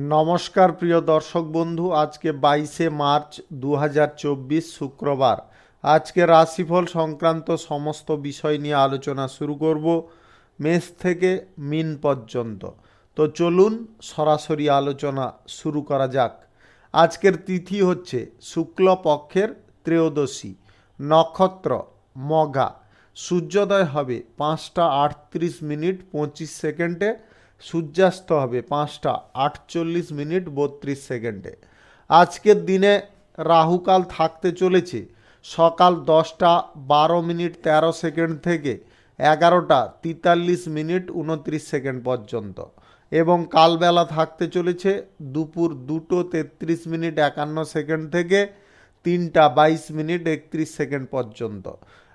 নমস্কার প্রিয় দর্শক বন্ধু, আজকে 22 মার্চ 2024 শুক্রবার। আজকে রাশিফল সংক্রান্ত সমস্ত বিষয় নিয়ে আলোচনা শুরু করব, মেষ থেকে মিন পর্যন্ত। তো চলুন সরাসরি আলোচনা শুরু করা যাক। আজকের তিথি হচ্ছে শুক্লপক্ষের ত্রয়োদশী, নক্ষত্র মঘা, সূর্যোদয় হবে 5টা 38 মিনিট 25 সেকেন্ডে, সূর্যাস্ত হবে 5টা 48 মিনিট 32 সেকেন্ডে। আজকের দিনে রাহুকাল থাকতে চলেছে সকাল 10টা 12 মিনিট 13 সেকেন্ড থেকে 11টা 43 মিনিট 29 সেকেন্ড পর্যন্ত, এবং কালবেলা থাকতে চলেছে দুপুর 2টো 33 মিনিট 51 সেকেন্ড থেকে 3টা 22 মিনিট 31 সেকেন্ড পর্যন্ত।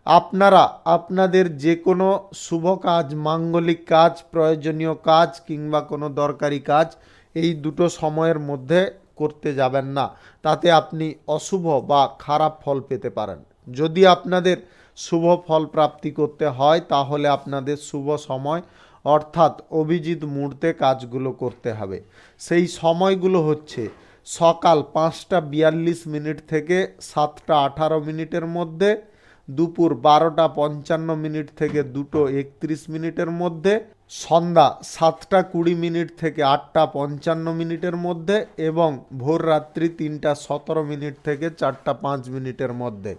আপনারা আপনাদের যে কোনো শুভ কাজ, মাঙ্গলিক কাজ, প্রয়োজনীয় কাজ কিংবা কোনো দরকারি কাজ এই দুটো সময়ের মধ্যে করতে যাবেন না, তাতে আপনি অশুভ বা খারাপ ফল পেতে পারেন। যদি আপনাদের শুভ ফল প্রাপ্তি করতে হয় তাহলে আপনাদের শুভ সময় অর্থাৎ অভিজিৎ মুহূর্তে কাজগুলো করতে হবে। সেই সময়গুলো হচ্ছে সকাল 5টা 42 মিনিট থেকে 7টা 18 মিনিটের মধ্যে, দুপুর 12টা 55 মিনিট থেকে 2টো 31 মিনিটের মধ্যে, সন্ধ্যা 7টা 20 মিনিট থেকে 8টা 55 মিনিটের মধ্যে, এবং ভোর রাত্রি 3টা 17 মিনিট থেকে 4টা 5 মিনিটের মধ্যে।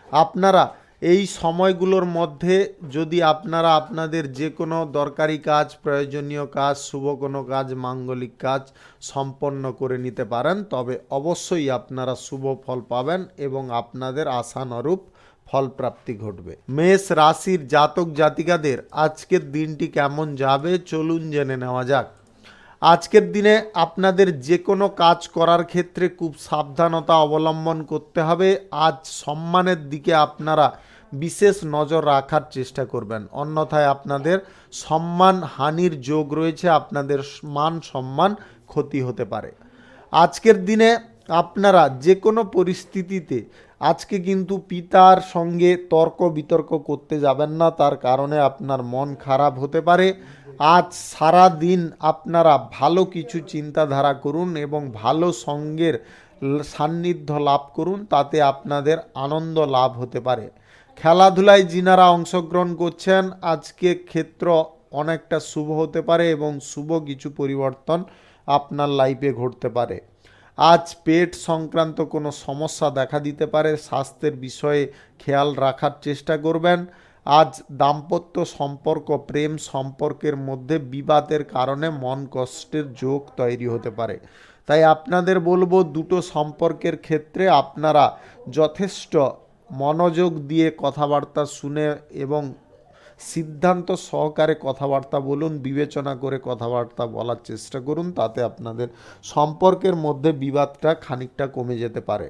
আপনারা এই সময়গুলোর মধ্যে যদি আপনারা আপনাদের যে কোনো দরকারি কাজ, প্রয়োজনীয় কাজ, শুভ কোনো কাজ, মাঙ্গলিক কাজ সম্পন্ন করে নিতে পারেন, তবে অবশ্যই আপনারা শুভ ফল পাবেন এবং আপনাদের আশানুরূপ ফল প্রাপ্তি ঘটবে। মেষ রাশির জাতক জাতিকাদের আজকের দিনটি কেমন যাবে চলুন জেনে নেওয়া যাক। আজকের দিনে আপনাদের যে কোনো কাজ করার ক্ষেত্রে খুব সাবধানতা অবলম্বন করতে হবে। আজ সম্মানের দিকে আপনারা বিশেষ নজর রাখার চেষ্টা করবেন, অন্যথায় আপনাদের সম্মান হানির যোগ রয়েছে, আপনাদের মান সম্মান ক্ষতি হতে পারে। আজকের দিনে আপনারা যে কোনো পরিস্থিতিতে আজকে কিন্তু পিতার সঙ্গে তর্ক বিতর্ক করতে যাবেন না, তার কারণে আপনার মন খারাপ হতে পারে। আজ সারা দিন আপনারা ভালো কিছু চিন্তাধারা করুন এবং ভালো সঙ্গের সান্নিধ্য লাভ করুন, তাতে আপনাদের আনন্দ লাভ হতে পারে। খেলাধুলায় যিনারা অংশগ্রহণ করছেন আজকে ক্ষেত্র অনেকটা শুভ হতে পারে এবং শুভ কিছু পরিবর্তন আপনার লাইফে ঘটতে পারে। আজ পেট সংক্রান্ত কোনো সমস্যা দেখা দিতে পারে, স্বাস্থ্যের বিষয়ে খেয়াল রাখার চেষ্টা করবেন। আজ দাম্পত্য সম্পর্ক, প্রেম সম্পর্কের মধ্যে বিবাদের কারণে মন কষ্টের যোগ তৈরি হতে পারে। তাই আপনাদের বলবো দুটো সম্পর্কের ক্ষেত্রে আপনারা যথেষ্ট মনোযোগ দিয়ে কথাবার্তা শুনে এবং সিদ্ধান্ত সহকারে কথাবার্তা বলুন, বিবেচনা করে কথাবার্তা বলার চেষ্টা করুন, তাতে আপনাদের সম্পর্কের মধ্যে বিবাদটা খানিকটা কমে যেতে পারে।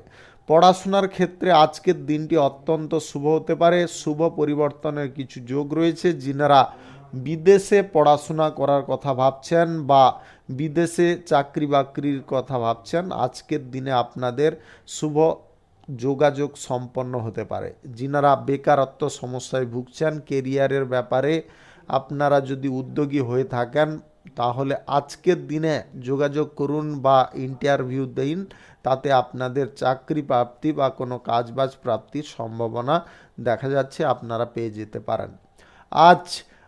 পড়াশোনার ক্ষেত্রে আজকের দিনটি অত্যন্ত শুভ হতে পারে, শুভ পরিবর্তনের কিছু যোগ রয়েছে। যিনারা বিদেশে পড়াশোনা করার কথা ভাবছেন বা বিদেশে চাকরি বাকরির কথা ভাবছেন, আজকের দিনে আপনাদের শুভ যোগাযোগ সম্পন্ন হতে পারে। যিনারা বেকারত্ব সমস্যায় ভুগছেন, কেরিয়ারের ব্যাপারে আপনারা যদি উদ্যোগী হয়ে থাকেন তাহলে আজকের দিনে যোগাযোগ করুন বা ইন্টারভিউ দিন, তাতে আপনাদের চাকরি প্রাপ্তি বা কোনো কাজবাজ প্রাপ্তির সম্ভাবনা দেখা যাচ্ছে, আপনারা পেয়ে যেতে পারেন। আজ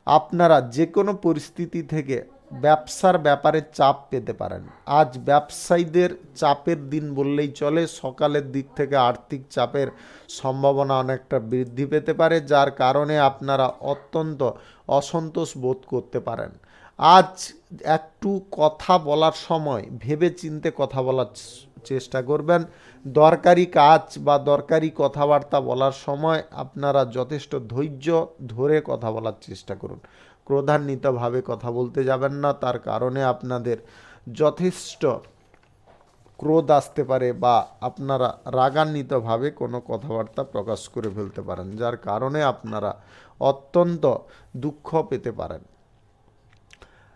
আপনারা যে কোনো পরিস্থিতি থেকে ব্যবসার ব্যাপারে চাপ পেতে পারেন। আজ ব্যবসায়ীদের চাপের দিন বললেই চলে। সকালের দিক থেকে আর্থিক চাপের সম্ভাবনা অনেকটা বৃদ্ধি পেতে পারে, যার কারণে আপনারা অত্যন্ত অসন্তোষ বোধ করতে পারেন। আজ একটু কথা বলার সময় ভেবে চিন্তে কথা বলার চেষ্টা করবেন। দরকারি কাজ বা দরকারি কথাবার্তা বলার সময় আপনারা যথেষ্ট ধৈর্য ধরে কথা বলার চেষ্টা করুন। ক্রোধান্বিতভাবে কথা বলতে যাবেন না, তার কারণে আপনাদের যথেষ্ট ক্রোধ আসতে পারে বা আপনারা রাগান্বিতভাবে কোনো কথাবার্তা প্রকাশ করে ফেলতে পারেন, যার কারণে আপনারা অত্যন্ত দুঃখ পেতে পারেন।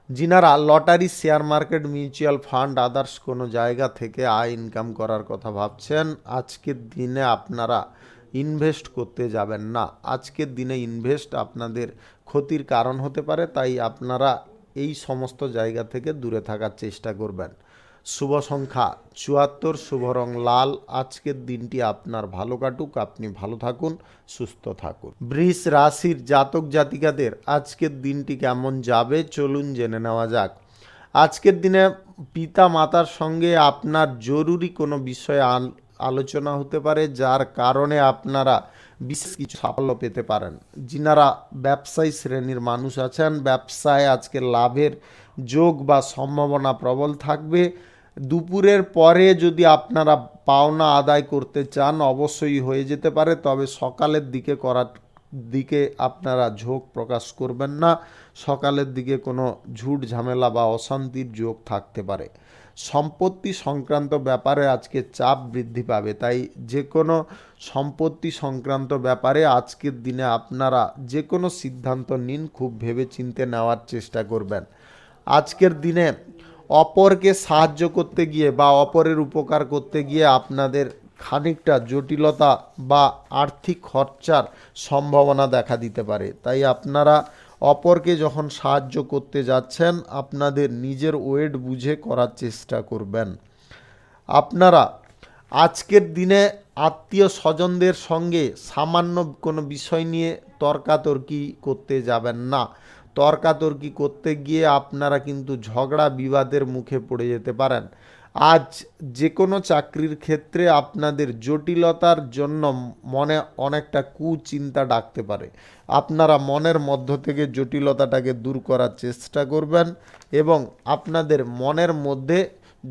যিনারা lottery, share market, mutual fund, others কোনো জায়গা থেকে আয় ইনকাম করার কথা ভাবছেন, আজকের দিনে আপনারা ইনভেস্ট করতে যাবেন না। আজকের দিনে ইনভেস্ট আপনাদের ক্ষতির কারণ হতে পারে, তাই আপনারা এই সমস্ত জায়গা থেকে দূরে থাকার চেষ্টা করবেন। শুভ সংখ্যা ৭৪, শুভ রং লাল। আজকের দিনটি আপনার ভালো কাটুক, আপনি ভালো থাকুন, সুস্থ থাকুন। বৃষ রাশির জাতক জাতিকাদের আজকের দিনটি কেমন যাবে চলুন জেনে নেওয়া যাক। আজকের দিনে পিতা মাতার সঙ্গে আপনার জরুরি কোনো বিষয়ে আলোচনা হতে পারে, যার কারণে আপনারা বিশেষ কিছু সাফল্য পেতে পারেন। যিনারা ব্যবসায়ী শ্রেণীর মানুষ আছেন, ব্যবসায় আজকে লাভের যোগ বা সম্ভাবনা প্রবল থাকবে। দুপুরের পরে যদি আপনারা পাওনা আদায় করতে চান অবশ্যই হয়ে যেতে পারে, তবে সকালের দিকে করার দিকে আপনারা ঝোঁক প্রকাশ করবেন না। সকালের দিকে কোনো ঝুট ঝামেলা বা অশান্তির যোগ থাকতে পারে। সম্পত্তি সংক্রান্ত ব্যাপারে আজকে চাপ বৃদ্ধি পাবে, তাই যে কোনো সম্পত্তি সংক্রান্ত ব্যাপারে আজকের দিনে আপনারা যে কোনো সিদ্ধান্ত নিন, খুব ভেবেচিন্তে নেওয়ার চেষ্টা করবেন। আজকের দিনে অপরকে সাহায্য করতে গিয়ে বা অপরের উপকার করতে গিয়ে আপনাদের খানিকটা জটিলতা বা আর্থিক খরচার সম্ভাবনা দেখা দিতে পারে, তাই আপনারা অপরকে যখন সাহায্য করতে যাচ্ছেন আপনাদের নিজের ওয়েট বুঝে করার চেষ্টা করবেন। আপনারা আজকের দিনে আত্মীয় স্বজনদের সঙ্গে সামান্য কোনো বিষয় নিয়ে তর্কাতর্কি করতে যাবেন না। তর্কাতর্কি করতে গিয়ে আপনারা কিন্তু ঝগড়া বিবাদের মুখে পড়ে যেতে পারেন। আজ যে কোনো চাকরির ক্ষেত্রে আপনাদের জটিলতার জন্য মনে অনেকটা কুচিন্তা ডাকতে পারে। আপনারা মনের মধ্য থেকে জটিলতাটাকে দূর করার চেষ্টা করবেন এবং আপনাদের মনের মধ্যে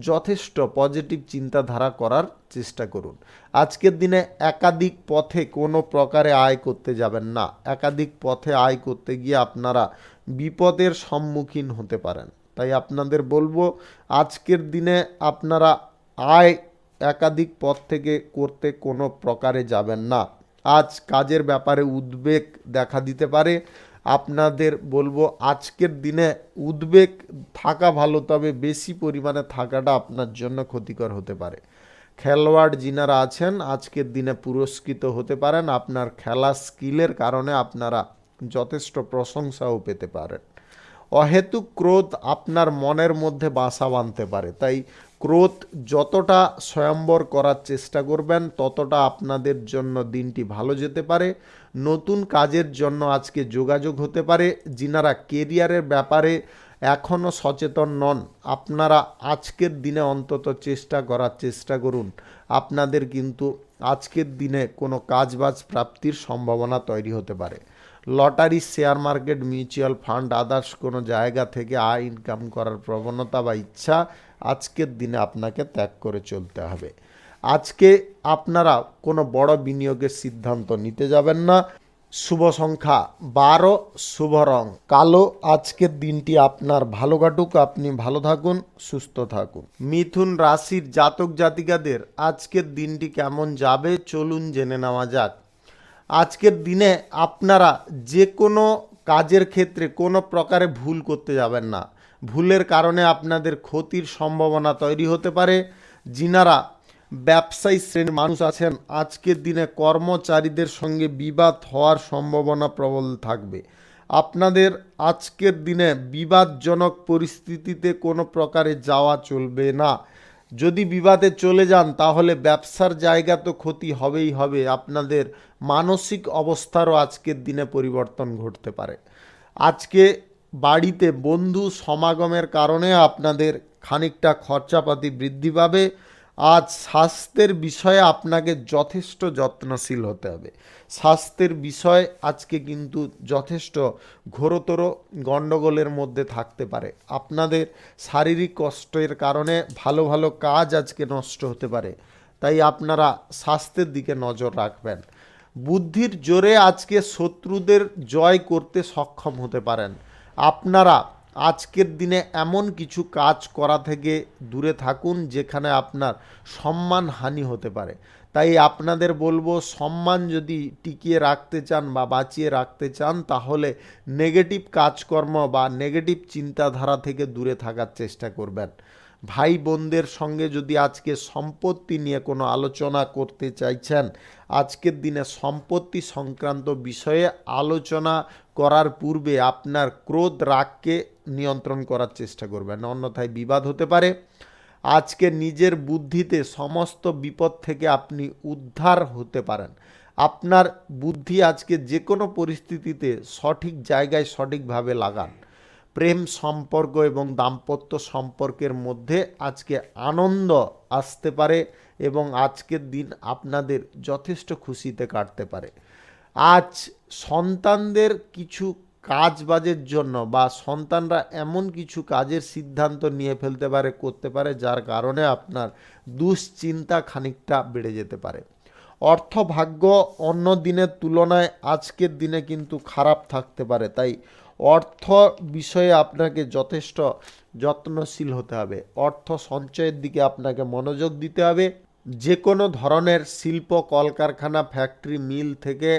যথেষ্ট পজিটিভ চিন্তাধারা করার চেষ্টা করুন। আজকের দিনে একাধিক পথে কোনো প্রকারে আয় করতে যাবেন না। একাধিক পথে আয় করতে গিয়ে আপনারা বিপদের সম্মুখীন হতে পারেন, তাই আপনাদের বলবো আজকের দিনে আপনারা আয় একাধিক পথ থেকে করতে কোনো প্রকারে যাবেন না। আজ কাজের ব্যাপারে উদ্বেগ দেখা দিতে পারে। আপনাদের বলবো আজকের দিনে উদ্বেগ থাকা ভালো, তবে বেশি পরিমাণে থাকাটা আপনার জন্য ক্ষতিকর হতে পারে। খেলোয়াড় যিনারা আছেন আজকের দিনে পুরস্কৃত হতে পারেন। আপনার খেলা স্কিলের কারণে আপনারা যথেষ্ট প্রশংসাও পেতে পারেন। অহেতুক ক্রোধ আপনার মনের মধ্যে বাসা বাঁধতে পারে, তাই ক্রোধ যতটা স্বয়ম্বর করার চেষ্টা করবেন ততটা আপনাদের জন্য দিনটি ভালো যেতে পারে। নতুন কাজের জন্য আজকে যোগাযোগ হতে পারে। যিনারা কেরিয়ারের ব্যাপারে এখনও সচেতন নন আপনারা আজকের দিনে অন্তত চেষ্টা করুন। আপনাদের কিন্তু আজকের দিনে কোনো কাজবাজ প্রাপ্তির সম্ভাবনা তৈরি হতে পারে। Lottery, share market, mutual fund, others কোনো জায়গা থেকে আয় ইনকাম করার প্রবণতা বা ইচ্ছা আজকের দিনে আপনাকে ত্যাগ করে চলতে হবে। আজকে আপনারা কোনো বড় বিনিয়োগের সিদ্ধান্ত নিতে যাবেন না। শুভ সংখ্যা 12, শুভ রং কালো। আজকের দিনটি আপনার ভালো কাটুক, আপনি ভালো থাকুন, সুস্থ থাকুন। মিথুন রাশির জাতক জাতিকাদের আজকের দিনটি কেমন যাবে চলুন জেনে নেওয়া যাক। আজকের দিনে আপনারা যে কোনো কাজের ক্ষেত্রে কোনো প্রকারে ভুল করতে যাবেন না। ভুলের কারণে আপনাদের ক্ষতির সম্ভাবনা তৈরি হতে পারে। যিনারা ব্যবসায়ী শ্রেণীর মানুষ আছেন আজকের দিনে কর্মচারীদের সঙ্গে বিবাদ হওয়ার সম্ভাবনা প্রবল থাকবে। আপনাদের আজকের দিনে বিবাদজনক পরিস্থিতিতে কোনো প্রকারে যাওয়া চলবে না। যদি বিবাদে চলে যান তাহলে ব্যবসার জায়গা তো ক্ষতি হবেই হবে, আপনাদের মানসিক অবস্থারও আজকের দিনে পরিবর্তন ঘটতে পারে। আজকে বাড়িতে বন্ধু সমাগমের কারণে আপনাদের খানিকটা খরচাপাতি বৃদ্ধি পাবে। আজ স্বাস্থ্যের বিষয়ে আপনাকে যথেষ্ট যত্নশীল হতে হবে। স্বাস্থ্যের বিষয় আজকে কিন্তু যথেষ্ট ঘোরতর গণ্ডগোলের মধ্যে থাকতে পারে। আপনাদের শারীরিক কষ্টের কারণে ভালো ভালো কাজ আজকে নষ্ট হতে পারে, তাই আপনারা স্বাস্থ্যের দিকে নজর রাখবেন। বুদ্ধির জোরে আজকে শত্রুদের জয় করতে সক্ষম হতে পারেন। আপনারা আজকের দিনে এমন কিছু কাজ করা থেকে দূরে থাকুন যেখানে আপনার সম্মানহানি হতে পারে। তাই আপনাদের বলবো সম্মান যদি টিকিয়ে রাখতে চান বা বাঁচিয়ে রাখতে চান তাহলে নেগেটিভ কাজকর্ম বা নেগেটিভ চিন্তাধারা থেকে দূরে থাকার চেষ্টা করবেন। ভাই বোনদের সঙ্গে যদি আজকে সম্পত্তি নিয়ে কোনো আলোচনা করতে চাইছেন আজকের দিনে সম্পত্তি সংক্রান্ত বিষয়ে আলোচনা করার পূর্বে আপনার ক্রোধ রাগকে নিয়ন্ত্রণ করার চেষ্টা করবেন, অন্যথায় বিবাদ হতে পারে। আজকে নিজের বুদ্ধিতে সমস্ত বিপদ থেকে আপনি উদ্ধার হতে পারেন। আপনার বুদ্ধি আজকে যে কোনো পরিস্থিতিতে সঠিক জায়গায় সঠিকভাবে লাগান। প্রেম সম্পর্ক এবং দাম্পত্য সম্পর্কের মধ্যে আজকে আনন্দ আসতে পারে এবং আজকের দিন আপনাদের যথেষ্ট খুশিতে কাটতে পারে। আজ সন্তানদের কিছু কাজ বাজের জন্য বা সন্তানরা এমন কিছু কাজের সিদ্ধান্ত নিয়ে ফেলতে পারে, করতে পারে, যার কারণে আপনার দুশ্চিন্তা খানিকটা বেড়ে যেতে পারে। অর্থ ভাগ্য অন্য দিনের তুলনায় আজকের দিনে কিন্তু খারাপ থাকতে পারে, তাই অর্থ বিষয়ে আপনাকে যথেষ্ট যত্নশীল হতে হবে। অর্থ সঞ্চয়ের দিকে আপনাকে মনোযোগ দিতে হবে। যে কোনো ধরনের শিল্প, কলকারখানা, ফ্যাক্টরি, মিল থেকে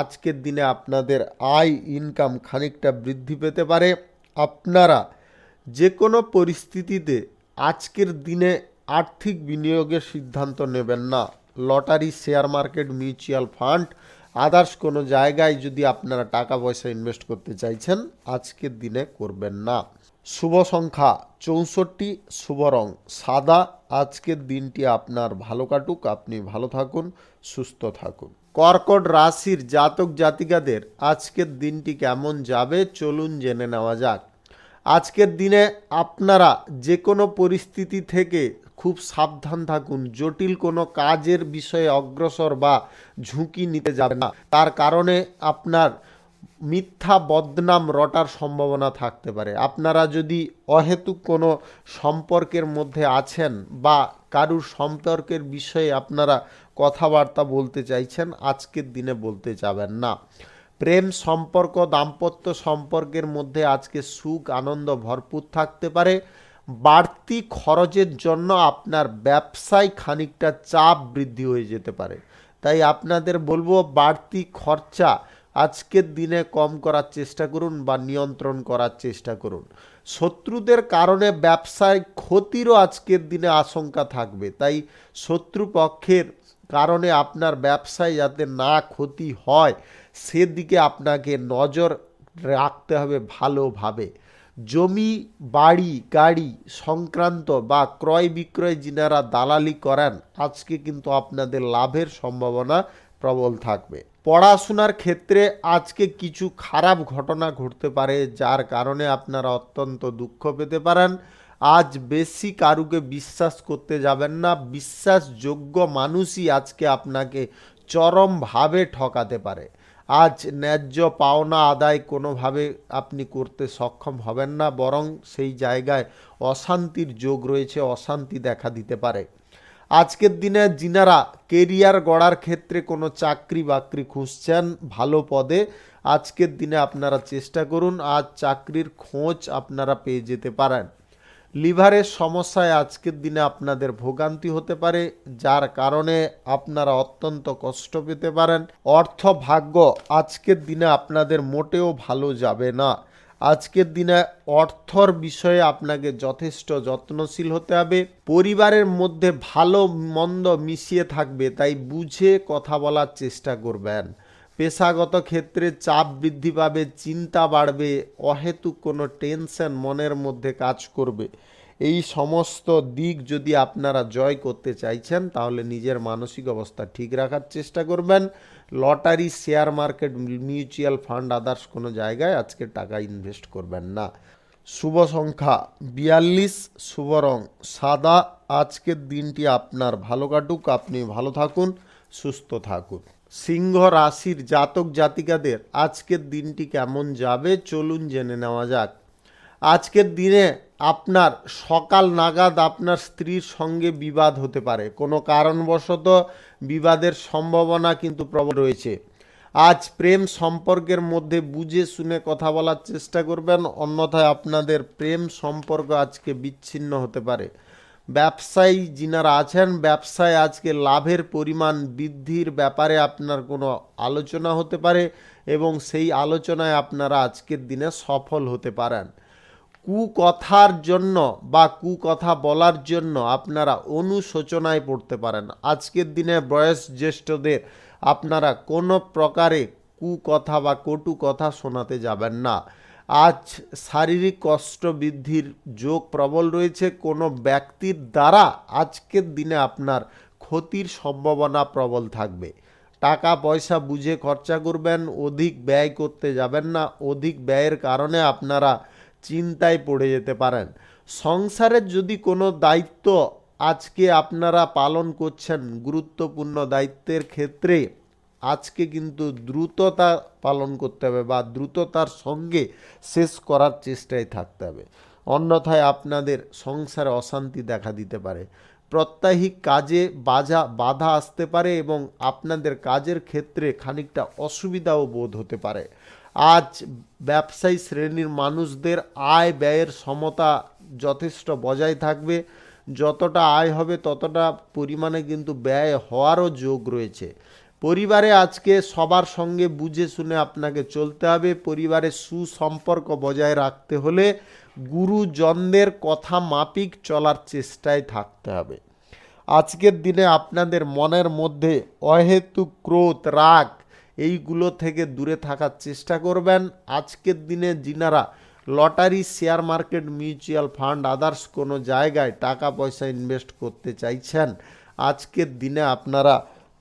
আজকের দিনে আপনাদের আয় ইনকাম খানিকটা বৃদ্ধি পেতে পারে। আপনারা যে কোনো পরিস্থিতিতে আজকের দিনে আর্থিক বিনিয়োগের সিদ্ধান্ত নেবেন না। Lottery, share market, mutual fund, others কোনো জায়গায় যদি আপনারা টাকা পয়সা ইনভেস্ট করতে চাইছেন আজকের দিনে করবেন না। শুভ সংখ্যা 64, শুভ রং সাদা। আজকের দিনটি আপনার ভালো কাটুক, আপনি ভালো থাকুন, সুস্থ থাকুন। কর্কট রাশির জাতক জাতিকাদের আজকের দিনটি কেমন যাবে চলুন জেনে নেওয়া যাক। আজকের দিনে আপনারা যে কোনো পরিস্থিতি থেকে খুব সাবধান থাকুন। জটিল কোনো কাজের বিষয়ে অগ্রসর বা ঝুঁকি নিতে যাবেন না, তার কারণে আপনার মিথ্যা বদনাম রটার সম্ভাবনা থাকতে পারে। আপনারা যদি অহেতুক কোনো সম্পর্কের মধ্যে আছেন বা কারুর সম্পর্কের বিষয়ে আপনারা কথাবার্তা বলতে চাইছেন, আজকের দিনে বলতে যাবেন না। প্রেম সম্পর্ক, দাম্পত্য সম্পর্কের মধ্যে আজকে সুখ আনন্দ ভরপুর থাকতে পারে। বাড়তি খরচের জন্য আপনার ব্যবসায় খানিকটা চাপ বৃদ্ধি হয়ে যেতে পারে, তাই আপনাদের বলবো বাড়তি খরচা আজকের দিনে কম করার চেষ্টা করুন বা নিয়ন্ত্রণ করার চেষ্টা করুন। শত্রুদের কারণে ব্যবসায় ক্ষতিরও আজকের দিনে আশঙ্কা থাকবে, তাই শত্রুপক্ষের কারণে আপনার ব্যবসায় যাতে না ক্ষতি হয় সেদিকে আপনাকে নজর রাখতে হবে ভালোভাবে। জমি, বাড়ি, গাড়ি সংক্রান্ত বা ক্রয় বিক্রয় যিনারা দালালি করেন আজকে কিন্তু আপনাদের লাভের সম্ভাবনা প্রবল থাকবে। পড়াশোনার ক্ষেত্রে আজকে কিছু খারাপ ঘটনা ঘটতে পারে, যার কারণে আপনারা অত্যন্ত দুঃখ পেতে পারেন। আজ বেশি কারুকে বিশ্বাস করতে যাবেন না। বিশ্বাসযোগ্য মানুষই আজকে আপনাকে চরমভাবে ঠকাতে পারে। আজ ন্যায্য পাওনা আদায় কোনোভাবে আপনি করতে সক্ষম হবেন না, বরং সেই জায়গায় অশান্তির যোগ রয়েছে, অশান্তি দেখা দিতে পারে। আজকের দিনে যিনারা কেরিয়ার গড়ার ক্ষেত্রে কোনো চাকরি বাকরি খুঁজছেন ভালো পদে, আজকের দিনে আপনারা চেষ্টা করুন, আজ চাকরির খোঁজ আপনারা পেয়ে যেতে পারেন। লিভারের সমস্যায় আজকের দিনে আপনাদের ভোগান্তি হতে পারে, যার কারণে আপনারা অত্যন্ত কষ্ট পেতে পারেন। অর্থ ভাগ্য আজকের দিনে আপনাদের মোটেও ভালো যাবে না। আজকের দিনে অর্থর বিষয়ে আপনাকে যথেষ্ট যত্নশীল হতে হবে। পরিবারের মধ্যে ভালো মন্দ মিশিয়ে থাকবে, তাই বুঝে কথা বলার চেষ্টা করবেন। পেশাগত ক্ষেত্রে চাপ বৃদ্ধি পাবে, চিন্তা বাড়বে, অহেতুক কোনো টেনশন মনের মধ্যে কাজ করবে। এই সমস্ত দিক যদি আপনারা জয় করতে চাইছেন তাহলে নিজের মানসিক অবস্থা ঠিক রাখার চেষ্টা করবেন। Lottery, share market, mutual fund, others কোনো জায়গায় আজকে টাকা ইনভেস্ট করবেন না। শুভ সংখ্যা 42, শুভ রং সাদা। আজকের দিনটি আপনার ভালো কাটুক, আপনি ভালো থাকুন, সুস্থ থাকুন। সিংহ রাশির জাতক জাতিকাদের আজকের দিনটি কেমন যাবে চলুন জেনে নেওয়া যাক। আজকের দিনে আপনার সকাল নাগাদ আপনার স্ত্রীর সঙ্গে বিবাদ হতে পারে, কোনো কারণবশত বিবাদের সম্ভাবনা কিন্তু প্রবল রয়েছে। আজ প্রেম সম্পর্কের মধ্যে বুঝে শুনে কথা বলার চেষ্টা করবেন, অন্যথায় আপনাদের প্রেম সম্পর্ক আজকে বিচ্ছিন্ন হতে পারে। ব্যবসায়ী যিনারা আছেন ব্যবসায় আজকে লাভের পরিমাণ বৃদ্ধির ব্যাপারে আপনার কোনো আলোচনা হতে পারে এবং সেই আলোচনায় আপনারা আজকের দিনে সফল হতে পারেন। কুকথার জন্য বা কুকথা বলার জন্য আপনারা অনুশোচনায় পড়তে পারেন। আজকের দিনে বয়োজ্যেষ্ঠদের আপনারা কোনো প্রকারে কুকথা বা কটু কথা শোনাতে যাবেন না। আজ শারীরিক কষ্ট বৃদ্ধির যোগ প্রবল রয়েছে। কোনো ব্যক্তির দ্বারা আজকের দিনে আপনার ক্ষতির সম্ভাবনা প্রবল থাকবে। টাকা পয়সা বুঝে খরচা করবেন, অধিক ব্যয় করতে যাবেন না। অধিক ব্যয়ের কারণে আপনারা চিন্তায় পড়ে যেতে পারেন। সংসারের যদি কোনো দায়িত্ব আজকে আপনারা পালন করছেন, গুরুত্বপূর্ণ দায়িত্বের ক্ষেত্রে আজকে কিন্তু দ্রুততা পালন করতে হবে বা দ্রুততার সঙ্গে শেষ করার চেষ্টায় থাকতে হবে, অন্যথায় আপনাদের সংসারে অশান্তি দেখা দিতে পারে। প্রত্যাহিক কাজে বাধা আসতে পারে এবং আপনাদের কাজের ক্ষেত্রে খানিকটা অসুবিধাও বোধ হতে পারে। আজ ব্যবসায়ী শ্রেণীর মানুষদের আয় ব্যয়ের সমতা যথেষ্ট বজায় থাকবে। যতটা আয় হবে ততটা পরিমাণে কিন্তু ব্যয় হওয়ারও যোগ রয়েছে। পরিবারে আজকে সবার সঙ্গে বুঝে শুনে আপনাকে চলতে হবে। পরিবারের সুসম্পর্ক বজায় রাখতে হলে গুরুজনদের কথা মাফিক চলার চেষ্টায় থাকতে হবে। আজকের দিনে আপনাদের মনের মধ্যে অহেতুক ক্রোধ, রাগ এইগুলো থেকে দূরে থাকার চেষ্টা করবেন। আজকের দিনে যিনারা lottery, share market, mutual fund, others কোনো জায়গায় টাকা পয়সা ইনভেস্ট করতে চাইছেন, আজকের দিনে আপনারা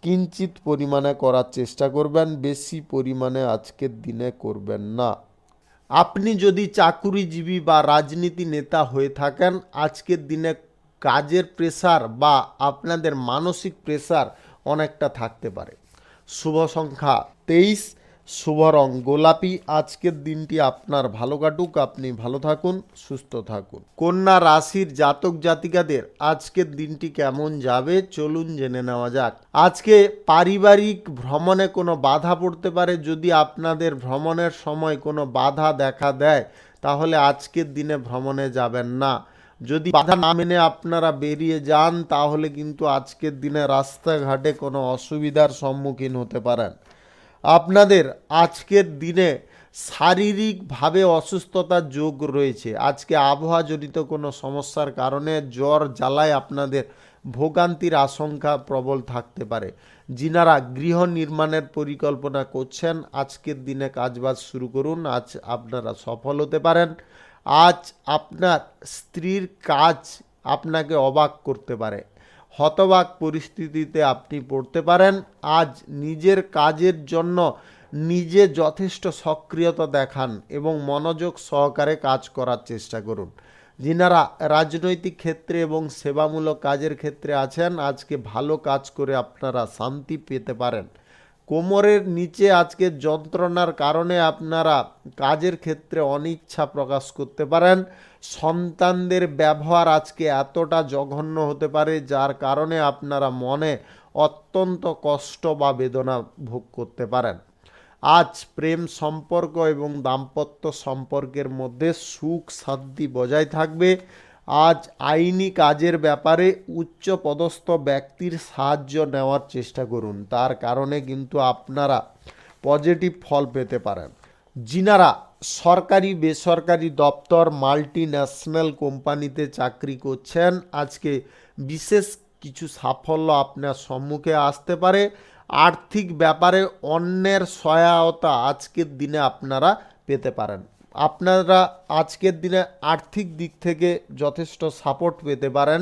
কিঞ্চিত পরিমাণে করার চেষ্টা করবেন, বেশি পরিমাণে আজকের দিনে করবেন না। আপনি যদি চাকুরিজীবী বা রাজনীতি নেতা হয়ে থাকেন, আজকের দিনে কাজের প্রেসার বা আপনাদের মানসিক প্রেসার অনেকটা থাকতে পারে। শুভ সংখ্যা 23, শুভ রং গোলাপি। আজকের দিনটি আপনার ভালো কাটুক, আপনি ভালো থাকুন, সুস্থ থাকুন। কন্যা রাশির জাতক জাতিকাদের আজকের দিনটি কেমন যাবে চলুন জেনে নেওয়া যাক। আজকে পারিবারিক ভ্রমণে কোনো বাধা পড়তে পারে। যদি আপনাদের ভ্রমণের সময় কোনো বাধা দেখা দেয় তাহলে আজকের দিনে ভ্রমণে যাবেন না। যদি বাধা না মেনে আপনারা বেরিয়ে যান তাহলে কিন্তু আজকের দিনে রাস্তাঘাটে কোনো অসুবিধার সম্মুখীন হতে পারেন। আপনাদের আজকের দিনে শারীরিকভাবে অসুস্থতার যোগ রয়েছে। আজকে আবহাওয়াজনিত কোনো সমস্যার কারণে জ্বর জ্বালায় আপনাদের ভোগান্তির আশঙ্কা প্রবল থাকতে পারে। যিনারা গৃহ নির্মাণের পরিকল্পনা করছেন আজকের দিনে কাজবাজ শুরু করুন, আজ আপনারা সফল হতে পারেন। আজ আপনার স্ত্রীর কাজ আপনাকে অবাক করতে পারে, হতবাক পরিস্থিতিতে আপনি পড়তে পারেন। আজ নিজের কাজের জন্য নিজে যথেষ্ট সক্রিয়তা দেখান এবং মনোযোগ সহকারে কাজ করার চেষ্টা করুন। যিনারা রাজনৈতিক ক্ষেত্রে এবং সেবামূলক কাজের ক্ষেত্রে আছেন, আজকে ভালো কাজ করে আপনারা শান্তি পেতে পারেন। কোমরের নিচে আজকে যন্ত্রণার কারণে আপনারা কাজের ক্ষেত্রে অনিচ্ছা প্রকাশ করতে পারেন। সন্তানদের ব্যবহার আজকে এতটা জঘন্য হতে পারে যার কারণে আপনারা মনে অত্যন্ত কষ্ট বা বেদনা ভোগ করতে পারেন। আজ প্রেম সম্পর্ক এবং দাম্পত্য সম্পর্কের মধ্যে সুখ শান্তি বজায় থাকবে। আজ আইনি কাজের ব্যাপারে উচ্চ পদস্থ ব্যক্তির সাহায্য নেওয়ার চেষ্টা করুন, তার কারণে কিন্তু আপনারা পজিটিভ ফল পেতে পারেন। যিনারা সরকারি বেসরকারি দপ্তর, মাল্টি ন্যাশনাল কোম্পানিতে চাকরি করছেন, আজকে বিশেষ কিছু সাফল্য আপনার সম্মুখে আসতে পারে। আর্থিক ব্যাপারে অন্যের সহায়তা আজকের দিনে আপনারা পেতে পারেন। আপনারা আজকের দিনে আর্থিক দিক থেকে যথেষ্ট সাপোর্ট পেতে পারেন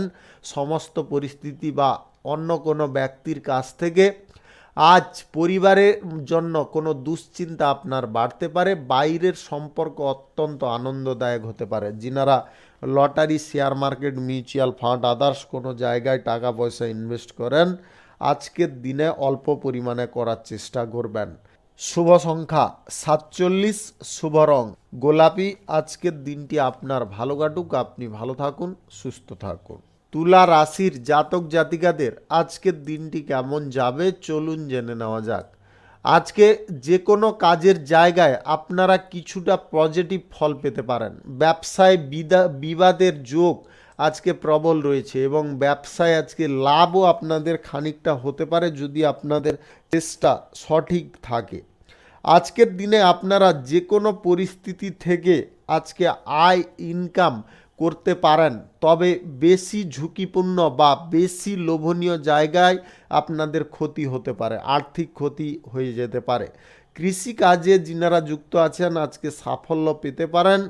সমস্ত পরিস্থিতি বা অন্য কোনো ব্যক্তির কাছ থেকে। আজ পরিবারের জন্য কোনো দুশ্চিন্তা আপনার বাড়তে পারে। বাইরের সম্পর্ক অত্যন্ত আনন্দদায়ক হতে পারে। যিনারা lottery, share market, mutual fund, others কোনো জায়গায় টাকা পয়সা ইনভেস্ট করেন, আজকের দিনে অল্প পরিমাণে করার চেষ্টা করবেন। শুভ সংখ্যা 47, শুভ রং গোলাপি। আজকের দিনটি আপনার ভালো কাটুক, আপনি ভালো থাকুন, সুস্থ থাকুন। তুলা রাশির জাতক জাতিকাদের আজকের দিনটি কেমন যাবে চলুন জেনে নেওয়া যাক। আজকে যে কোনো কাজের জায়গায় আপনারা কিছুটা পজিটিভ ফল পেতে পারেন। ব্যবসায় বিবাদের যোগ আজকে প্রবল রয়েছে এবং ব্যবসায় আজকে লাভও আপনাদের খানিকটা হতে পারে যদি আপনাদের চেষ্টা সঠিক থাকে। আজকের দিনে আপনারা যে কোনো পরিস্থিতি থেকে আজকে আয় ইনকাম করতে পারেন, তবে বেশি ঝুঁকিপূর্ণ বা বেশি লোভনীয় জায়গায় আপনাদের ক্ষতি হতে পারে, আর্থিক ক্ষতি হয়ে যেতে পারে। কৃষিকাজে যিনারা যুক্ত আছেন আজকে সাফল্য পেতে পারেন।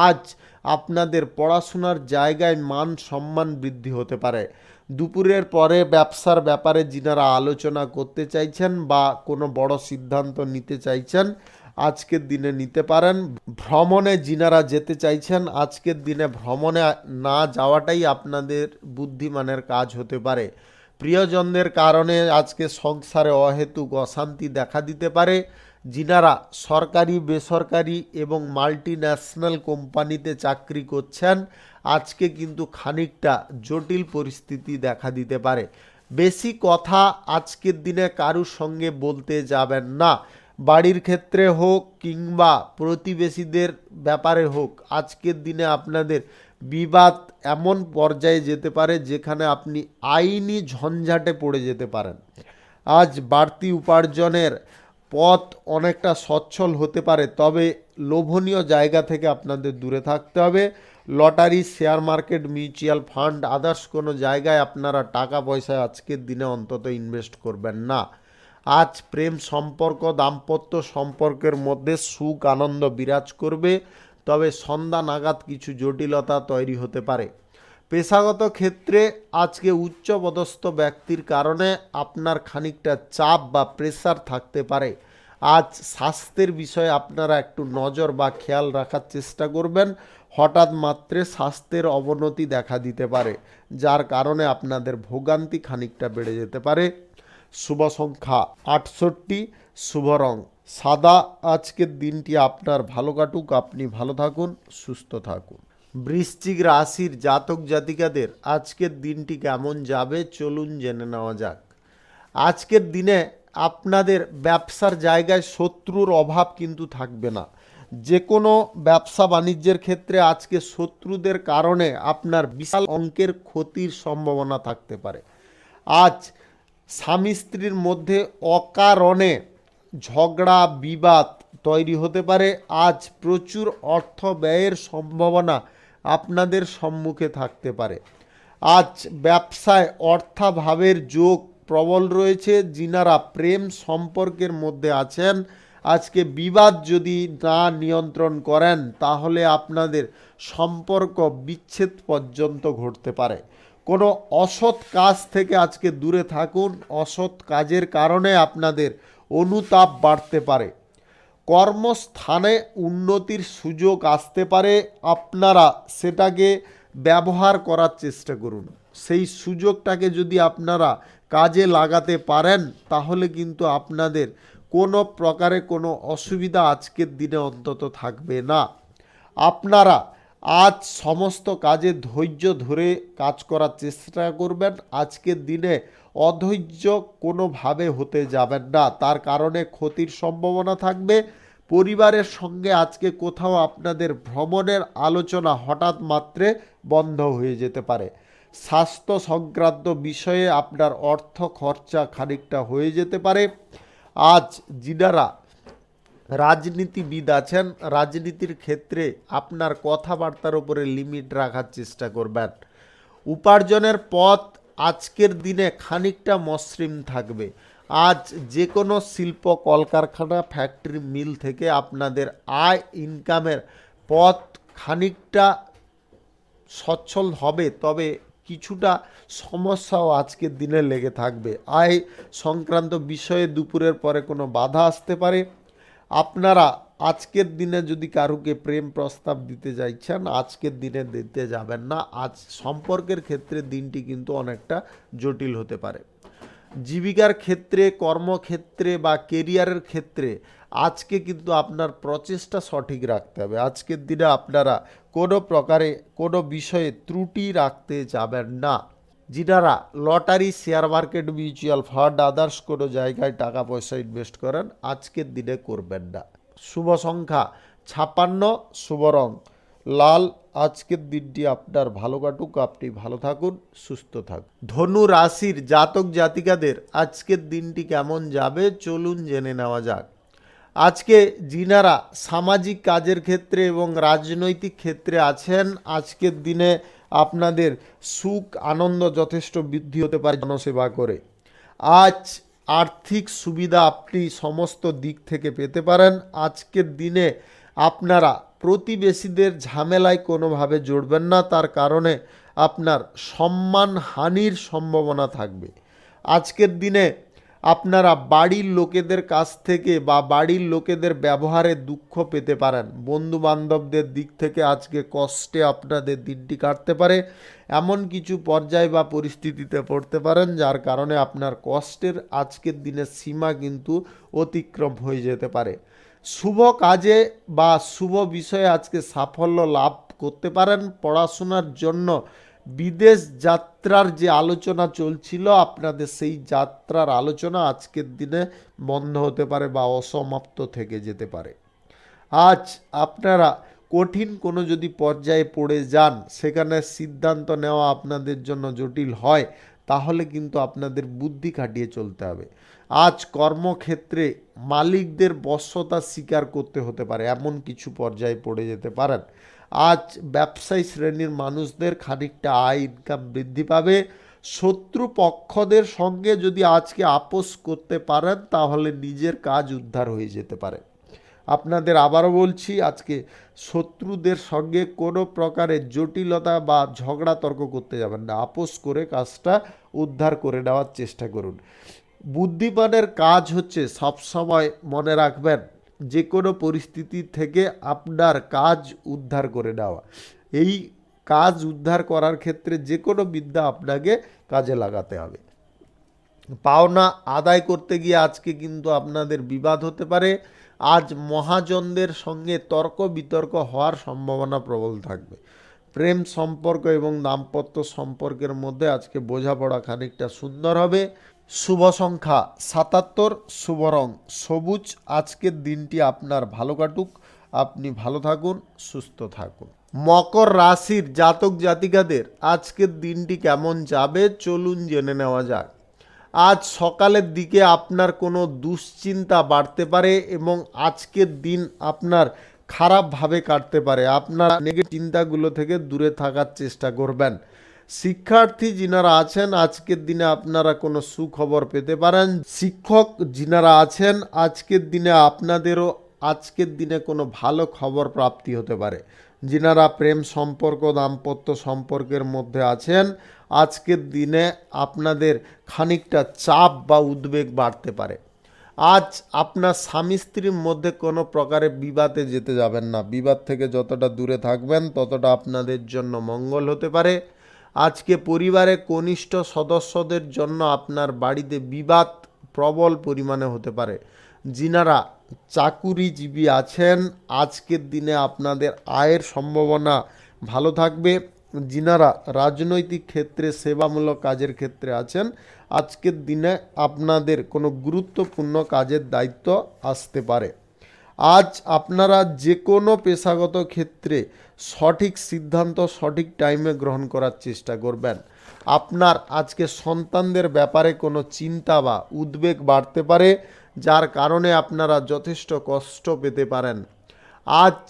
আজ আপনাদের পড়াশোনার জায়গায় মান সম্মান বৃদ্ধি হতে পারে। দুপুরের পরে ব্যবসার ব্যাপারে যিনারা আলোচনা করতে চাইছেন বা কোনো বড় সিদ্ধান্ত নিতে চাইছেন আজকের দিনে নিতে পারেন। ভ্রমণে যিনারা যেতে চাইছেন আজকের দিনে ভ্রমণে না যাওয়াটাই আপনাদের বুদ্ধিমানের কাজ হতে পারে। প্রিয়জনদের কারণে আজকে সংসারে অহেতুক অশান্তি দেখা দিতে পারে। যিনারা সরকারি বেসরকারি এবং মাল্টি ন্যাশনাল কোম্পানিতে চাকরি করছেন আজকে কিন্তু খানিকটা জটিল পরিস্থিতি দেখা দিতে পারে। বেশি কথা আজকের দিনে কারুর সঙ্গে বলতে যাবেন না। বাড়ির ক্ষেত্রে হোক কিংবা প্রতিবেশীদের ব্যাপারে হোক আজকের দিনে আপনাদের বিবাদ এমন পর্যায়ে যেতে পারে যেখানে আপনি আইনি ঝঞ্ঝাটে পড়ে যেতে পারেন। আজ বাড়তি উপার্জনের পথ অনেকটা সচ্ছল হতে পারে, তবে লোভনীয় জায়গা থেকে আপনাদের দূরে থাকতে হবে। Lottery, share market, mutual fund, others কোনো জায়গায় আপনারা টাকা পয়সা আজকের দিনে অন্তত ইনভেস্ট করবেন না। আজ প্রেম সম্পর্ক, দাম্পত্য সম্পর্কের মধ্যে সুখ আনন্দ বিরাজ করবে, তবে সন্ধ্যা নাগাদ কিছু জটিলতা তৈরি হতে পারে। পেশাগত ক্ষেত্রে আজকে উচ্চপদস্থ ব্যক্তির কারণে আপনার খানিকটা চাপ বা প্রেসার থাকতে পারে। আজ স্বাস্থ্যের বিষয়ে আপনারা একটু নজর বা খেয়াল রাখার চেষ্টা করবেন। হঠাৎ মাত্রে স্বাস্থ্যের অবনতি দেখা দিতে পারে, যার কারণে আপনাদের ভোগান্তি খানিকটা বেড়ে যেতে পারে। শুভ সংখ্যা 68, শুভ রং সাদা। আজকের দিনটি আপনার ভালো কাটুক, আপনি ভালো থাকুন, সুস্থ থাকুন। বৃশ্চিক রাশির জাতক জাতিকাদের আজকের দিনটি কেমন যাবে চলুন জেনে নেওয়া যাক। আজকের দিনে আপনাদের ব্যবসার জায়গায় শত্রুর অভাব কিন্তু থাকবে না। যে কোনো ব্যবসা বাণিজ্যের ক্ষেত্রে আজকে শত্রুদের কারণে আপনার বিশাল অঙ্কের ক্ষতির সম্ভাবনা থাকতে পারে। আজ স্বামী স্ত্রীর মধ্যে অকারণে ঝগড়া বিবাদ তৈরি হতে পারে। আজ প্রচুর অর্থ ব্যয়ের সম্ভাবনা আপনাদের সম্মুখে থাকতে পারে। আজ ব্যবসায় অর্থাভাবের যোগ প্রবল রয়েছে। যিনারা প্রেম সম্পর্কের মধ্যে আছেন আজকে বিবাদ যদি না নিয়ন্ত্রণ করেন তাহলে আপনাদের সম্পর্ক বিচ্ছেদ পর্যন্ত ঘটতে পারে। কোনো অসৎ কাজ থেকে আজকে দূরে থাকুন। অসৎ কাজের কারণে আপনাদের অনুতাপ বাড়তে পারে। কর্মস্থানে উন্নতির সুযোগ আসতে পারে, আপনারা সেটাকে ব্যবহার করার চেষ্টা করুন। সেই সুযোগটাকে যদি আপনারা কাজে লাগাতে পারেন তাহলে কিন্তু আপনাদের কোনো প্রকারে কোনো অসুবিধা আজকের দিনে অন্তত থাকবে না। আপনারা আজ সমস্ত কাজে ধৈর্য ধরে কাজ করার চেষ্টা করবেন। আজকের দিনে অধৈর্য কোনোভাবে হতে যাবেন না, তার কারণে ক্ষতির সম্ভাবনা থাকবে। পরিবারের সঙ্গে আজকে কোথাও আপনাদের ভ্রমণের আলোচনা হঠাৎ মাত্রে বন্ধ হয়ে যেতে পারে। স্বাস্থ্য সংক্রান্ত বিষয়ে আপনার অর্থ খরচা খানিকটা হয়ে যেতে পারে। আজ যিনারা রাজনীতিবিদ আছেন রাজনীতির ক্ষেত্রে আপনার কথাবার্তার উপরে লিমিট রাখার চেষ্টা করবেন। উপার্জনের পথ আজকের দিনে খানিকটা মসৃণ থাকবে। আজ যে কোনো শিল্প কলকারখানা ফ্যাক্টরি মিল থেকে আপনাদের আয় ইনকামের পথ খানিকটা সচ্ছল হবে, তবে কিছুটা সমস্যাও আজকের দিনে লেগে থাকবে। আয় সংক্রান্ত বিষয়ে দুপুরের পরে কোনো বাধা আসতে পারে। আপনারা আজকের দিনে যদি কারুকে প্রেম প্রস্তাব দিতে চাইছেন আজকের দিনে দিতে যাবেন না। আজ সম্পর্কের ক্ষেত্রে দিনটি কিন্তু অনেকটা জটিল হতে পারে। জীবিকার ক্ষেত্রে, কর্মক্ষেত্রে বা কেরিয়ারের ক্ষেত্রে আজকে কিন্তু আপনার প্রচেষ্টা সঠিক রাখতে হবে। আজকের দিনে আপনারা কোনো প্রকারে কোনো বিষয়ে ত্রুটি রাখতে যাবেন না। যিনারা lottery, share market, mutual fund, others কোনো জায়গায় টাকা পয়সা ইনভেস্ট করেন আজকের দিনে করবেন না। শুভ সংখ্যা 56, শুভ রং লাল। আজকের দিনটি আপনার ভালো কাটুক, আপনি ভালো থাকুন, সুস্থ থাকুন। ধনু রাশির জাতক জাতিকাদের আজকের দিনটি কেমন যাবে চলুন জেনে নেওয়া যাক। আজকে যিনারা সামাজিক কাজের ক্ষেত্রে এবং রাজনৈতিক ক্ষেত্রে আছেন আজকের দিনে আপনাদের সুখ আনন্দ যথেষ্ট বৃদ্ধি হতে পারে জনসেবা করে। আজ আর্থিক সুবিধা আপনি সমস্ত দিক থেকে পেতে পারেন। আজকের দিনে আপনারা প্রতিবেশীদের ঝামেলায় কোনোভাবে জড়বেন না, তার কারণে আপনার সম্মান হানির সম্ভাবনা থাকবে। আজকের দিনে আপনারা বাড়ির লোকেদের কাছ থেকে বা বাড়ির লোকেদের ব্যবহারে দুঃখ পেতে পারেন। বন্ধু বান্ধবদের দিক থেকে আজকে কষ্টে আপনাদের দিনটি কাটতে পারে। এমন কিছু পর্যায় বা পরিস্থিতিতে পড়তে পারেন যার কারণে আপনার কষ্টের আজকের দিনের সীমা কিন্তু অতিক্রম হয়ে যেতে পারে। শুভ কাজে বা শুভ বিষয়ে আজকে সাফল্য লাভ করতে পারেন। পড়াশোনার জন্য বিদেশ যাত্রার যে আলোচনা চলছিল, আপনাদের সেই যাত্রার আলোচনা আজকের দিনে বন্ধ হতে পারে বা অসমাপ্ত থেকে যেতে পারে। আজ আপনারা কঠিন কোনো যদি পর্যায়ে পড়ে যান, সেখানে সিদ্ধান্ত নেওয়া আপনাদের জন্য জটিল হয়, তাহলে কিন্তু আপনাদের বুদ্ধি খাটিয়ে চলতে হবে। আজ কর্মক্ষেত্রে মালিকদের বশ্যতা স্বীকার করতে হতে পারে, এমন কিছু পর্যায়ে পড়ে যেতে পারেন। আজ ব্যবসায়ী শ্রেণীর মানুষদের খানিকটা আয় ইনকাম বৃদ্ধি পাবে। শত্রু পক্ষদের সঙ্গে যদি আজকে আপোষ করতে পারেন, তাহলে নিজের কাজ উদ্ধার হয়ে যেতে পারে। আপনাদের আবারও বলছি, আজকে শত্রুদের সঙ্গে কোনো প্রকারের জটিলতা বা ঝগড়া তর্ক করতে যাবেন না, আপোষ করে কাজটা উদ্ধার করে নেওয়ার চেষ্টা করুন। বুদ্ধিমানের কাজ হচ্ছে সবসময় মনে রাখবেন, যে কোনো পরিস্থিতি থেকে আপনার কাজ উদ্ধার করে নেওয়া। এই কাজ উদ্ধার করার ক্ষেত্রে যে কোনো বিদ্যা আপনাকে কাজে লাগাতে হবে। পাওনা আদায় করতে গিয়ে আজকে কিন্তু আপনাদের বিবাদ হতে পারে। আজ মহাজনদের সঙ্গে তর্ক বিতর্ক হওয়ার সম্ভাবনা প্রবল থাকবে। প্রেম সম্পর্ক এবং দাম্পত্য সম্পর্কের মধ্যে আজকে বোঝাপড়া খানিকটা সুন্দর হবে। শুভ সংখ্যা 77, শুভ রং সবুজ। আজকের দিনটি আপনার ভালো কাটুক, আপনি ভালো থাকুন, সুস্থ থাকুন। মকর রাশির জাতক জাতিকাদের আজকের দিনটি কেমন যাবে চলুন জেনে নেওয়া যাক। আজ সকালের দিকে আপনার কোনো দুশ্চিন্তা বাড়তে পারে এবং আজকের দিন আপনার খারাপভাবে কাটতে পারে। আপনার নেগেটিভ চিন্তাগুলো থেকে দূরে থাকার চেষ্টা করবেন। শিক্ষার্থী যিনারা আছেন, আজকের দিনে আপনারা কোনো সুখবর পেতে পারেন। শিক্ষক যিনারা আছেন, আজকের দিনে আপনাদেরও আজকের দিনে কোনো ভালো খবর প্রাপ্তি হতে পারে। যিনারা প্রেম সম্পর্ক দাম্পত্য সম্পর্কের মধ্যে আছেন, আজকের দিনে আপনাদের খানিকটা চাপ বা উদ্বেগ বাড়তে পারে। আজ আপনার স্বামী স্ত্রীর মধ্যে কোনো প্রকারে বিবাদে যেতে যাবেন না। বিবাদ থেকে যতটা দূরে থাকবেন ততটা আপনাদের জন্য মঙ্গল হতে পারে। আজকে পরিবারের কনিষ্ঠ সদস্যদের জন্য আপনার বাড়িতে বিবাদ প্রবল পরিমাণে হতে পারে। যিনারা চাকুরিজীবী আছেন, আজকের দিনে আপনাদের আয়ের সম্ভাবনা ভালো থাকবে। যিনারা রাজনৈতিক ক্ষেত্রে সেবামূলক কাজের ক্ষেত্রে আছেন, আজকের দিনে আপনাদের কোনো গুরুত্বপূর্ণ কাজের দায়িত্ব আসতে পারে। আজ আপনারা যে কোনো পেশাগত ক্ষেত্রে সঠিক সিদ্ধান্ত সঠিক টাইমে গ্রহণ করার চেষ্টা করবেন। আপনার আজকে সন্তানদের ব্যাপারে কোনো চিন্তা বা উদ্বেগ বাড়তে পারে, যার কারণে আপনারা যথেষ্ট কষ্ট পেতে পারেন। আজ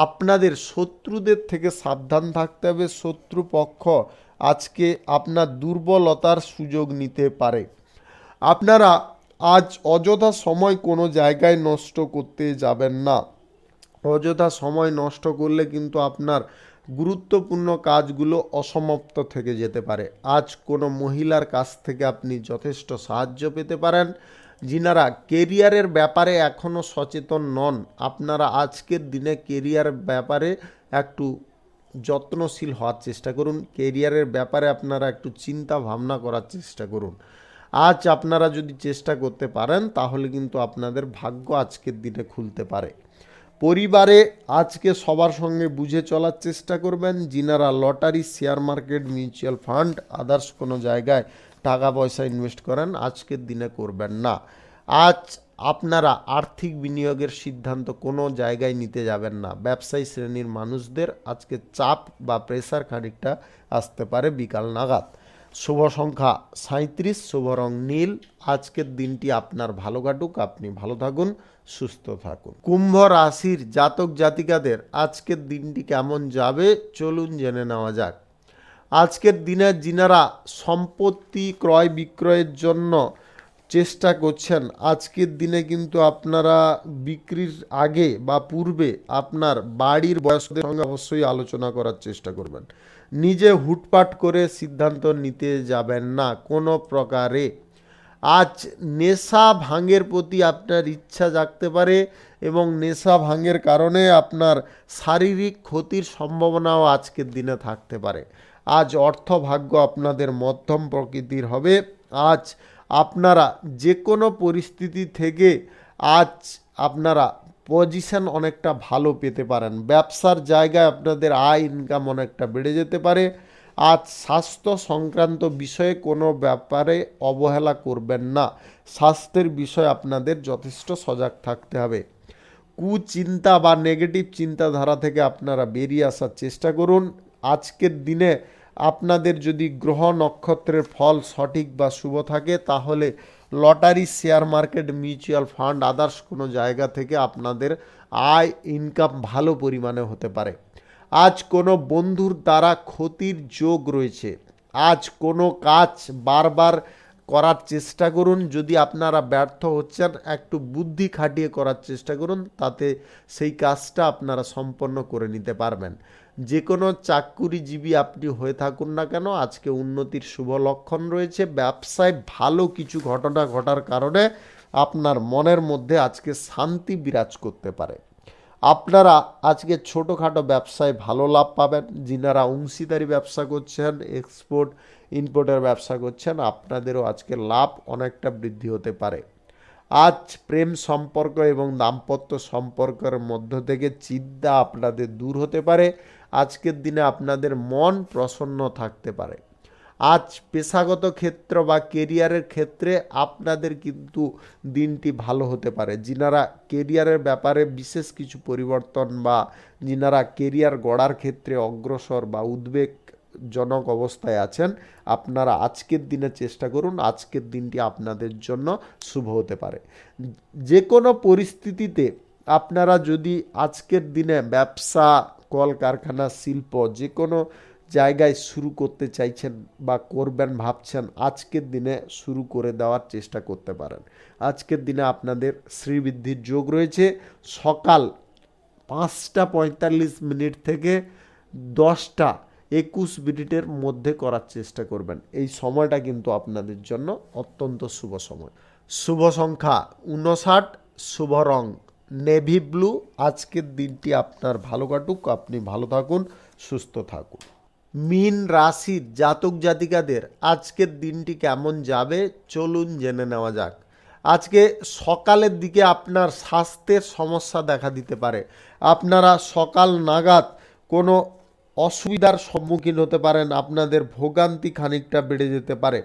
আপনাদের শত্রুদের থেকে সাবধান থাকতে হবে। শত্রুপক্ষ আজকে আপনার দুর্বলতার সুযোগ নিতে পারে। আপনারা আজ অযথা সময় কোনো জায়গায় নষ্ট করতে যাবেন না। অযথা সময় নষ্ট করলে কিন্তু আপনার গুরুত্বপূর্ণ কাজগুলো অসমাপ্ত থেকে যেতে পারে। আজ কোনো মহিলার কাছ থেকে আপনি যথেষ্ট সাহায্য পেতে পারেন। যিনারা কেরিয়ারের ব্যাপারে এখনও সচেতন নন, আপনারা আজকের দিনে কেরিয়ার ব্যাপারে একটু যত্নশীল হওয়ার চেষ্টা করুন। কেরিয়ারের ব্যাপারে আপনারা একটু চিন্তা ভাবনা করার চেষ্টা করুন। আজ আপনারা যদি চেষ্টা করতে পারেন তাহলে কিন্তু আপনাদের ভাগ্য আজকের দিনে খুলতে পারে। পরিবারে আজকে সবার সঙ্গে বুঝে চলার চেষ্টা করবেন। যিনারা lottery share market mutual fund others কোনো জায়গায় টাকা পয়সা ইনভেস্ট করেন, আজকের দিনে করবেন না। আজ আপনারা আর্থিক বিনিয়োগের সিদ্ধান্ত কোনো জায়গায় নিতে যাবেন না। ব্যবসায়ী শ্রেণীর মানুষদের আজকে চাপ বা প্রেসার খানিকটা আসতে পারে বিকাল নাগাদ। শুভ সংখ্যা 37, শুভ রং নীল। আজকের দিনটি আপনার ভালো কাটুক, আপনি ভালো থাকুন, সুস্থ থাকুন। কুম্ভ রাশির জাতক জাতিকাদের আজকের দিনটি কেমন যাবে চলুন জেনে নেওয়া যাক। আজকের দিনে যিনারা সম্পত্তি ক্রয় বিক্রয়ের জন্য চেষ্টা করছেন, আজকের দিনে কিন্তু আপনারা বিক্রির আগে বা পূর্বে আপনার বাড়ির বয়স্কদের সঙ্গে অবশ্যই আলোচনা করার চেষ্টা করবেন। নিজে হুটপাট করে সিদ্ধান্ত নিতে যাবেন না কোনো প্রকারে। আজ নেশা ভাঙের প্রতি আপনার ইচ্ছা জাগতে পারে এবং নেশা ভাঙের কারণে আপনার শারীরিক ক্ষতির সম্ভাবনাও আজকের দিনে থাকতে পারে। আজ অর্থভাগ্য আপনাদের মধ্যম প্রকৃতির হবে। আজ আপনারা যে কোনো পরিস্থিতি থেকে আজ আপনারা পজিশন অনেকটা ভালো পেতে পারেন। ব্যবসার জায়গায় আপনাদের আয় ইনকাম অনেকটা বেড়ে যেতে পারে। আজ স্বাস্থ্য সংক্রান্ত বিষয়ে কোনো ব্যাপারে অবহেলা করবেন না। স্বাস্থ্যের বিষয়ে আপনাদের যথেষ্ট সজাগ থাকতে হবে। কুচিন্তা বা নেগেটিভ চিন্তাধারা থেকে আপনারা বেরিয়ে আসার চেষ্টা করুন। আজকের দিনে আপনাদের যদি গ্রহ নক্ষত্রের ফল সঠিক বা শুভ থাকে তাহলে lottery, share market, mutual fund, others কোনো জায়গা থেকে আপনাদের আয় ইনকাম ভালো পরিমাণে হতে পারে। আজ কোনো বন্ধুর দ্বারা ক্ষতির যোগ রয়েছে। আজ কোনো কাজ বারবার করার চেষ্টা করুন। যদি আপনারা ব্যর্থ হচ্ছেন, একটু বুদ্ধি খাটিয়ে করার চেষ্টা করুন, তাতে সেই কাজটা আপনারা সম্পন্ন করে নিতে পারবেন। যে কোনো চাকুরিজীবী আপনি হয়ে থাকুন না কেন, আজকে উন্নতির শুভ লক্ষণ রয়েছে। ব্যবসায় ভালো কিছু ঘটনা ঘটার কারণে আপনার মনের মধ্যে আজকে শান্তি বিরাজ করতে পারে। আপনারা আজকে ছোটোখাটো ব্যবসায় ভালো লাভ পাবেন। যিনারা অংশীদারি ব্যবসা করছেন, এক্সপোর্ট ইম্পোর্টের ব্যবসা করছেন, আপনাদেরও আজকে লাভ অনেকটা বৃদ্ধি হতে পারে। আজ প্রেম সম্পর্ক এবং দাম্পত্য সম্পর্কের মধ্য থেকে চিন্তা আপনাদের দূর হতে পারে। আজকের দিনে আপনাদের মন প্রসন্ন থাকতে পারে। আজ পেশাগত ক্ষেত্র বা কেরিয়ারের ক্ষেত্রে আপনাদের কিন্তু দিনটি ভালো হতে পারে। যিনারা কেরিয়ারের ব্যাপারে বিশেষ কিছু পরিবর্তন বা যিনারা কেরিয়ার গড়ার ক্ষেত্রে অগ্রসর বা উদ্বেগজনক অবস্থায় আছেন, আপনারা আজকের দিনে চেষ্টা করুন। আজকের দিনটি আপনাদের জন্য শুভ হতে পারে। যে কোনো পরিস্থিতিতে আপনারা যদি আজকের দিনে ব্যবসা, কলকারখানা, শিল্প যে কোনো জায়গায় শুরু করতে চাইছেন বা করবেন ভাবছেন, আজকের দিনে শুরু করে দেওয়ার চেষ্টা করতে পারেন। আজকের দিনে আপনাদের শ্রীবৃদ্ধির যোগ রয়েছে। সকাল 5:45 থেকে 10:21 মধ্যে করার চেষ্টা করবেন। এই সময়টা কিন্তু আপনাদের জন্য অত্যন্ত শুভ সময়। শুভ সংখ্যা 59, শুভ রং নেভি ব্লু। আজকের দিনটি আপনার ভালো কাটুক, আপনি ভালো থাকুন, সুস্থ থাকুন। মীন রাশির জাতক জাতিকাদের আজকের দিনটি কেমন যাবে চলুন জেনে নেওয়া যাক। আজকে সকালের দিকে আপনার স্বাস্থ্যের সমস্যা দেখা দিতে পারে। আপনারা সকাল নাগাদ কোনো অসুবিধার সম্মুখীন হতে পারেন। আপনাদের ভোগান্তি খানিকটা বেড়ে যেতে পারে।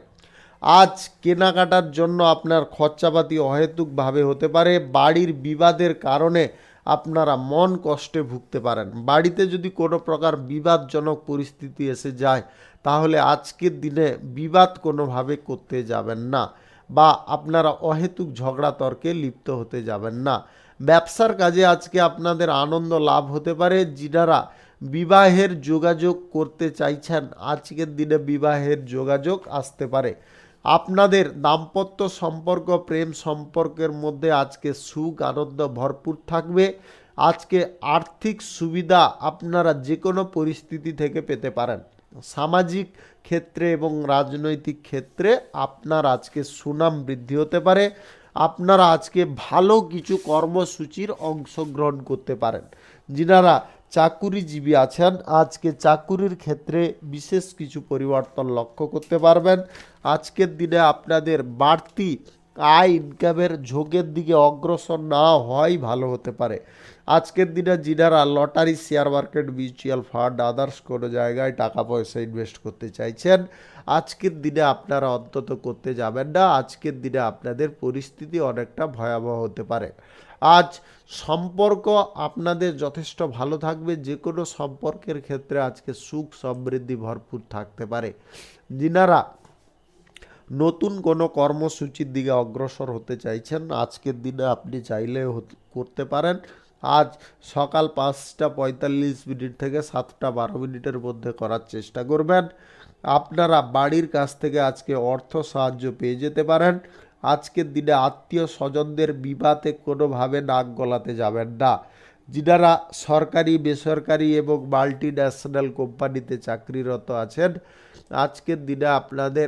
আজ কেনাকাটার জন্য আপনার খরচাপাতি অহেতুকভাবে হতে পারে। বাড়ির বিবাদের কারণে আপনারা মন কষ্টে ভুগতে পারেন। বাড়িতে যদি কোনো প্রকার বিবাদজনক পরিস্থিতি এসে যায় তাহলে আজকের দিনে বিবাদ কোনোভাবে করতে যাবেন না বা আপনারা অহেতুক ঝগড়া তর্কে লিপ্ত হতে যাবেন না। ব্যবসার কাজে আজকে আপনাদের আনন্দ লাভ হতে পারে। যিনারা বিবাহের যোগাযোগ করতে চাইছেন, আজকের দিনে বিবাহের যোগাযোগ আসতে পারে। আপনাদের দাম্পত্য সম্পর্ক, প্রেম সম্পর্কের মধ্যে আজকে সুখ আনন্দ ভরপুর থাকবে। আজকে আর্থিক সুবিধা আপনারা যে কোনো পরিস্থিতি থেকে পেতে পারেন। সামাজিক ক্ষেত্রে এবং রাজনৈতিক ক্ষেত্রে আপনার আজকে সুনাম বৃদ্ধি হতে পারে। আপনারা আজকে ভালো কিছু কর্মসূচির অংশগ্রহণ করতে পারেন। যিনারা চাকুরিজীবী আছেন, আজকে চাকুরির ক্ষেত্রে বিশেষ কিছু পরিবর্তন লক্ষ্য করতে পারবেন। আজকের দিনে আপনাদের বাড়তি আয় ইনকামের ঝোঁকের দিকে অগ্রসর না হওয়াই ভালো হতে পারে। আজকের দিনে যিনারা lottery, share market, mutual fund, others কোনো জায়গায় টাকা পয়সা ইনভেস্ট করতে চাইছেন, আজকের দিনে আপনারা অন্তত করতে যাবেন না। আজকের দিনে আপনাদের পরিস্থিতি অনেকটা ভয়াবহ হতে পারে। আজ সম্পর্ক আপনাদের যথেষ্ট ভালো থাকবে। যে কোনো সম্পর্কের ক্ষেত্রে আজকে সুখ সমৃদ্ধি ভরপুর থাকতে পারে। যিনারা নতুন কোনো কর্মসূচির দিকে অগ্রসর হতে চাইছেন, আজকের দিনে আপনি চাইলে করতে পারেন। আজ সকাল 5:45 থেকে 7:12 মধ্যে করার চেষ্টা করবেন। আপনারা বাড়ির কাছ থেকে আজকে অর্থ সাহায্য পেয়ে যেতে পারেন। আজকের দিনে আত্মীয় স্বজনদের বিবাদে কোনোভাবে নাক গলাতে যাবেন না। যিনারা সরকারি, বেসরকারি এবং মাল্টি ন্যাশনাল কোম্পানিতে চাকরিরত আছেন, আজকের দিনে আপনাদের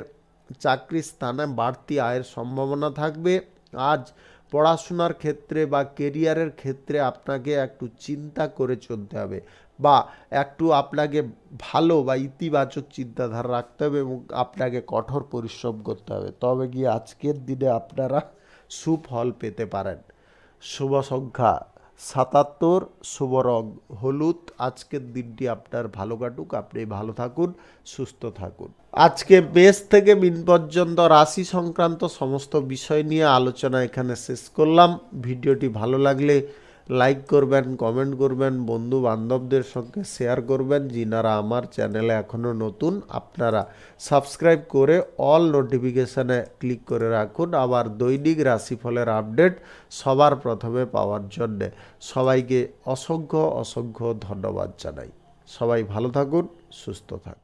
চাকরির স্থানে বাড়তি আয়ের সম্ভাবনা থাকবে। আজ পড়াশোনার ক্ষেত্রে বা কেরিয়ারের ক্ষেত্রে আপনাকে একটু চিন্তা করে চলতে হবে, বা একটু আপনাকে ভালো বা ইতিবাচক চিন্তাধারা রাখতে হবে এবং আপনাকে কঠোর পরিশ্রম করতে হবে, তবে গিয়ে আজকের দিনে আপনারা সুফল পেতে পারেন। শুভ সংখ্যা ৭৭, শুভ রং হলুদ। আজকের দিনটি আপনার ভালো কাটুক, আপনি ভালো থাকুন, সুস্থ থাকুন। আজকে মেষ থেকে মিন পর্যন্ত রাশি সংক্রান্ত সমস্ত বিষয় নিয়ে আলোচনা এখানে শেষ করলাম। ভিডিওটি ভালো লাগলে লাইক করবেন, কমেন্ট করবেন, বন্ধু বান্ধবদের সঙ্গে শেয়ার করবেন। যিনারা আমার চ্যানেলে এখনও নতুন, আপনারা সাবস্ক্রাইব করে অল নোটিফিকেশানে ক্লিক করে রাখুন আবার দৈনিক রাশিফলের আপডেট সবার প্রথমে পাওয়ার জন্যে। সবাইকে অসংখ্য অসংখ্য ধন্যবাদ জানাই। সবাই ভালো থাকুন, সুস্থ থাকুন।